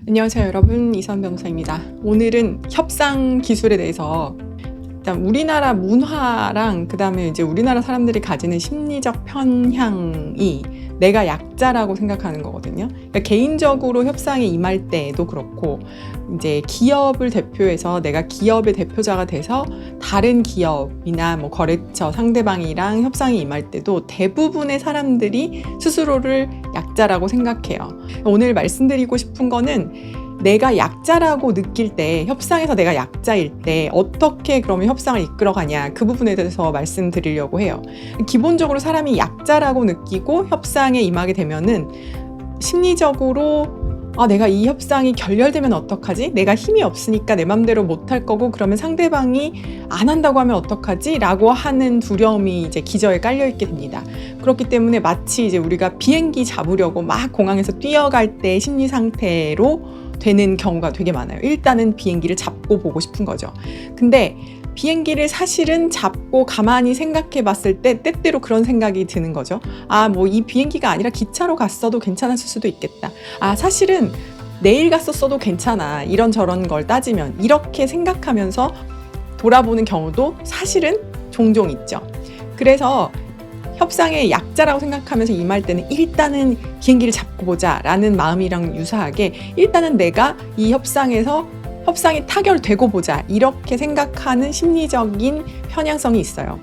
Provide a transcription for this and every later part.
안녕하세요 여러분, 이선 변호사입니다. 오늘은 협상 기술에 대해서 일단 우리나라 문화랑 그 다음에 이제 우리나라 사람들이 가지는 심리적 편향이 내가 약자라고 생각하는 거거든요. 그러니까 개인적으로 협상에 임할 때도 그렇고 이제 기업을 대표해서 내가 기업의 대표자가 돼서 다른 기업이나 뭐 거래처 상대방이랑 협상에 임할 때도 대부분의 사람들이 스스로를 약자라고 생각해요. 오늘 말씀드리고 싶은 거는 내가 약자라고 느낄 때, 협상에서 내가 약자일 때 어떻게 그러면 협상을 이끌어가냐, 그 부분에 대해서 말씀드리려고 해요. 기본적으로 사람이 약자라고 느끼고 협상에 임하게 되면은 심리적으로 내가 이 협상이 결렬되면 어떡하지? 내가 힘이 없으니까 내 맘대로 못할 거고, 그러면 상대방이 안 한다고 하면 어떡하지? 라고 하는 두려움이 이제 기저에 깔려 있게 됩니다. 그렇기 때문에 마치 이제 우리가 비행기 잡으려고 막 공항에서 뛰어갈 때 심리 상태로 되는 경우가 되게 많아요. 일단은 비행기를 잡고 보고 싶은 거죠. 근데 비행기를 사실은 잡고 가만히 생각해 봤을 때 때때로 그런 생각이 드는 거죠. 뭐 이 비행기가 아니라 기차로 갔어도 괜찮았을 수도 있겠다. 사실은 내일 갔었어도 괜찮아. 이런저런 걸 따지면, 이렇게 생각하면서 돌아보는 경우도 사실은 종종 있죠. 그래서 협상의 약자라고 생각하면서 임할 때는 일단은 비행기를 잡고 보자 라는 마음이랑 유사하게 일단은 내가 이 협상이 타결되고 보자, 이렇게 생각하는 심리적인 편향성이 있어요.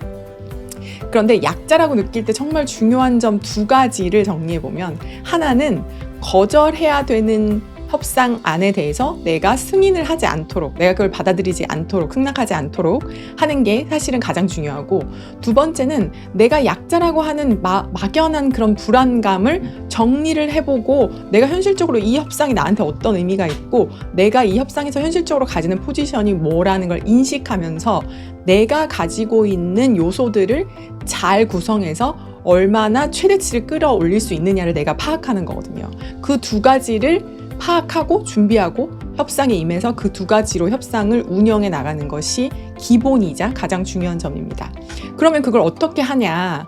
그런데 약자라고 느낄 때 정말 중요한 점 두 가지를 정리해보면, 하나는 거절해야 되는 협상 안에 대해서 내가 승인을 하지 않도록, 내가 그걸 받아들이지 않도록, 승낙하지 않도록 하는 게 사실은 가장 중요하고, 두 번째는 내가 약자라고 하는 막연한 그런 불안감을 정리를 해보고, 내가 현실적으로 이 협상이 나한테 어떤 의미가 있고 내가 이 협상에서 현실적으로 가지는 포지션이 뭐라는 걸 인식하면서 내가 가지고 있는 요소들을 잘 구성해서 얼마나 최대치를 끌어올릴 수 있느냐를 내가 파악하는 거거든요. 그 두 가지를 파악하고 준비하고 협상에 임해서 그 두 가지로 협상을 운영해 나가는 것이 기본이자 가장 중요한 점입니다. 그러면 그걸 어떻게 하냐?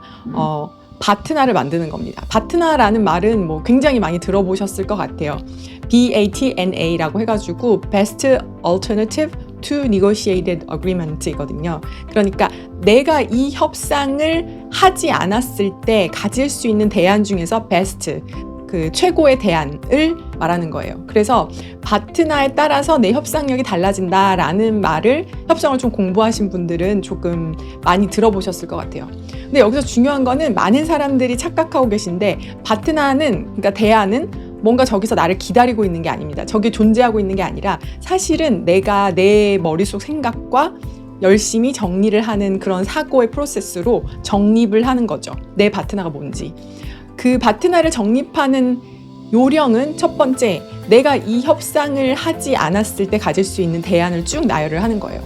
바트나를 만드는 겁니다. 바트나라는 말은 뭐 굉장히 많이 들어보셨을 것 같아요. BATNA라고 해가지고 Best Alternative to Negotiated Agreement이거든요. 그러니까 내가 이 협상을 하지 않았을 때 가질 수 있는 대안 중에서 베스트, 그 최고의 대안을 말하는 거예요. 그래서 바트나에 따라서 내 협상력이 달라진다라는 말을, 협상을 좀 공부하신 분들은 조금 많이 들어보셨을 것 같아요. 근데 여기서 중요한 거는, 많은 사람들이 착각하고 계신데, 바트나는, 그러니까 대안은 뭔가 저기서 나를 기다리고 있는 게 아닙니다. 저게 존재하고 있는 게 아니라 사실은 내가 내 머릿속 생각과 열심히 정리를 하는 그런 사고의 프로세스로 정립을 하는 거죠. 내 바트나가 뭔지. 그 바트나를 정립하는 요령은, 첫 번째, 내가 이 협상을 하지 않았을 때 가질 수 있는 대안을 쭉 나열을 하는 거예요.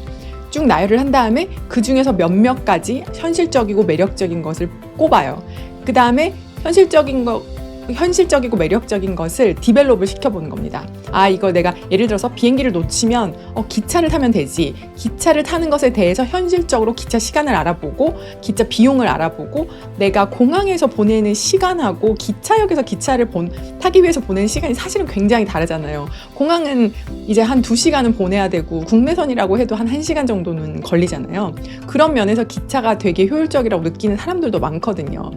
쭉 나열을 한 다음에 그 중에서 몇몇 가지 현실적이고 매력적인 것을 꼽아요. 그 다음에 현실적이고 매력적인 것을 디벨롭을 시켜보는 겁니다. 이거 내가 예를 들어서 비행기를 놓치면 기차를 타면 되지. 기차를 타는 것에 대해서 현실적으로 기차 시간을 알아보고, 기차 비용을 알아보고, 내가 공항에서 보내는 시간하고 기차역에서 기차를 타기 위해서 보내는 시간이 사실은 굉장히 다르잖아요. 공항은 이제 한 2시간은 보내야 되고, 국내선이라고 해도 한 1시간 정도는 걸리잖아요. 그런 면에서 기차가 되게 효율적이라고 느끼는 사람들도 많거든요.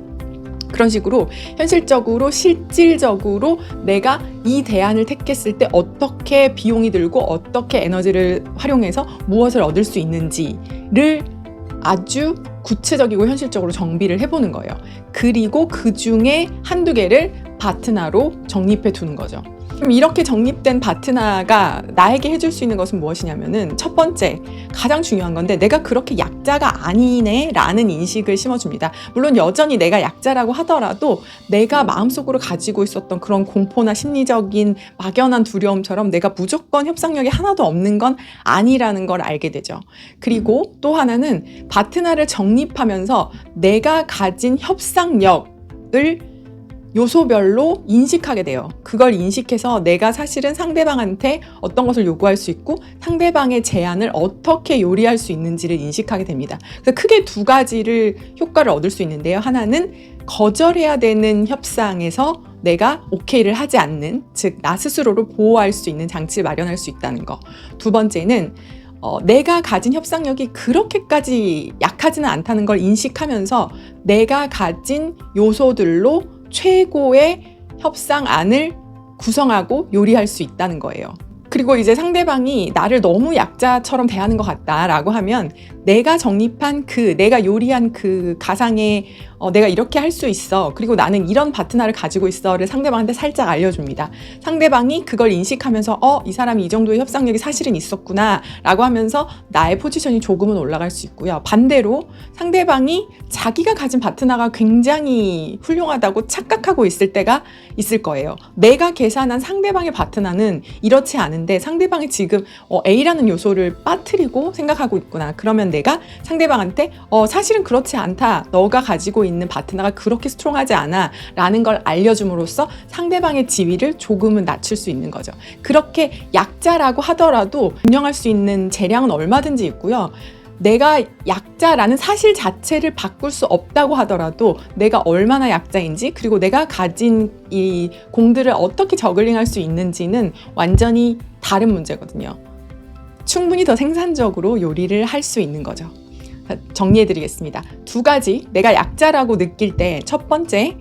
그런 식으로 현실적으로, 실질적으로 내가 이 대안을 택했을 때 어떻게 비용이 들고 어떻게 에너지를 활용해서 무엇을 얻을 수 있는지를 아주 구체적이고 현실적으로 정비를 해보는 거예요. 그리고 그 중에 한두 개를 바트나로 정립해 두는 거죠. 그럼 이렇게 정립된 바트나가 나에게 해줄 수 있는 것은 무엇이냐면은, 첫 번째, 가장 중요한 건데, 내가 그렇게 약자가 아니네 라는 인식을 심어줍니다. 물론 여전히 내가 약자라고 하더라도 내가 마음속으로 가지고 있었던 그런 공포나 심리적인 막연한 두려움처럼 내가 무조건 협상력이 하나도 없는 건 아니라는 걸 알게 되죠. 그리고 또 하나는, 바트나를 정립하면서 내가 가진 협상력을 요소별로 인식하게 돼요. 그걸 인식해서 내가 사실은 상대방한테 어떤 것을 요구할 수 있고 상대방의 제안을 어떻게 요리할 수 있는지를 인식하게 됩니다. 그래서 크게 두 가지를 효과를 얻을 수 있는데요. 하나는 거절해야 되는 협상에서 내가 오케이를 하지 않는, 즉 나 스스로를 보호할 수 있는 장치를 마련할 수 있다는 거. 두 번째는 내가 가진 협상력이 그렇게까지 약하지는 않다는 걸 인식하면서 내가 가진 요소들로 최고의 협상안을 구성하고 요리할 수 있다는 거예요. 그리고 이제 상대방이 나를 너무 약자처럼 대하는 것 같다라고 하면 내가 정립한 내가 요리한 그 가상의 내가 이렇게 할 수 있어. 그리고 나는 이런 파트너를 가지고 있어를 상대방한테 살짝 알려줍니다. 상대방이 그걸 인식하면서 이 사람이 이 정도의 협상력이 사실은 있었구나 라고 하면서 나의 포지션이 조금은 올라갈 수 있고요. 반대로 상대방이 자기가 가진 파트너가 굉장히 훌륭하다고 착각하고 있을 때가 있을 거예요. 내가 계산한 상대방의 파트너는 이렇지 않은데 상대방이 지금 A라는 요소를 빠뜨리고 생각하고 있구나. 그러면 내가 상대방한테 사실은 그렇지 않다. 너가 가지고 있는 파트너가 그렇게 스트롱하지 않아 라는 걸 알려줌으로써 상대방의 지위를 조금은 낮출 수 있는 거죠. 그렇게 약자라고 하더라도 운영할 수 있는 재량은 얼마든지 있고요. 내가 약자라는 사실 자체를 바꿀 수 없다고 하더라도 내가 얼마나 약자인지, 그리고 내가 가진 이 공들을 어떻게 저글링할 수 있는지는 완전히 다른 문제거든요. 충분히 더 생산적으로 요리를 할 수 있는 거죠. 정리해드리겠습니다. 두 가지, 내가 약자라고 느낄 때 첫 번째,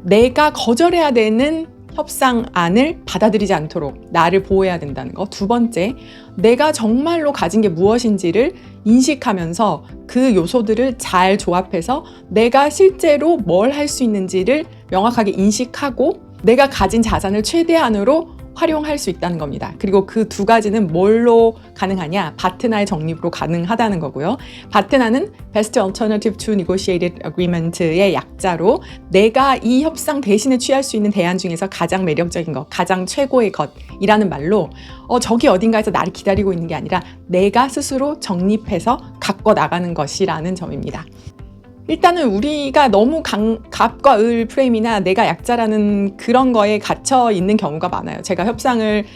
내가 거절해야 되는 협상안을 받아들이지 않도록 나를 보호해야 된다는 거. 두 번째, 내가 정말로 가진 게 무엇인지를 인식하면서 그 요소들을 잘 조합해서 내가 실제로 뭘 할 수 있는지를 명확하게 인식하고 내가 가진 자산을 최대한으로 활용할 수 있다는 겁니다. 그리고 그 두 가지는 뭘로 가능하냐? 바트나의 정립으로 가능하다는 거고요. 바트나는 Best Alternative to Negotiated Agreement의 약자로 내가 이 협상 대신에 취할 수 있는 대안 중에서 가장 매력적인 것, 가장 최고의 것이라는 말로 저기 어딘가에서 나를 기다리고 있는 게 아니라 내가 스스로 정립해서 갖고 나가는 것이라는 점입니다. 일단은 우리가 너무 갑과 을 프레임이나 내가 약자라는 그런 거에 갇혀 있는 경우가 많아요. 제가 협상을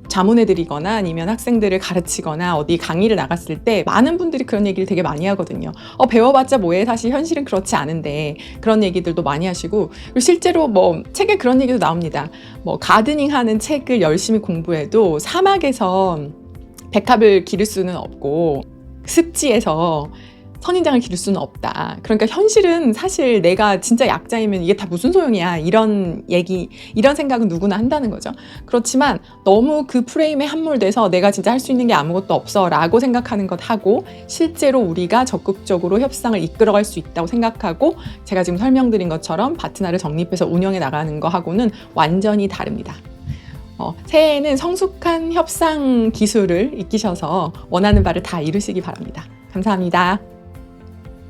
자문해드리거나 아니면 학생들을 가르치거나 어디 강의를 나갔을 때 많은 분들이 그런 얘기를 되게 많이 하거든요. 배워봤자 뭐해, 사실 현실은 그렇지 않은데, 그런 얘기들도 많이 하시고, 그리고 실제로 책에 그런 얘기도 나옵니다. 가드닝 하는 책을 열심히 공부해도 사막에서 백합을 기를 수는 없고 습지에서 선인장을 기를 수는 없다. 그러니까 현실은 사실 내가 진짜 약자이면 이게 다 무슨 소용이야. 이런 생각은 누구나 한다는 거죠. 그렇지만 너무 그 프레임에 함몰돼서 내가 진짜 할 수 있는 게 아무것도 없어 라고 생각하는 것하고 실제로 우리가 적극적으로 협상을 이끌어갈 수 있다고 생각하고 제가 지금 설명드린 것처럼 파트너를 정립해서 운영해 나가는 거하고는 완전히 다릅니다. 새해에는 성숙한 협상 기술을 익히셔서 원하는 바를 다 이루시기 바랍니다. 감사합니다.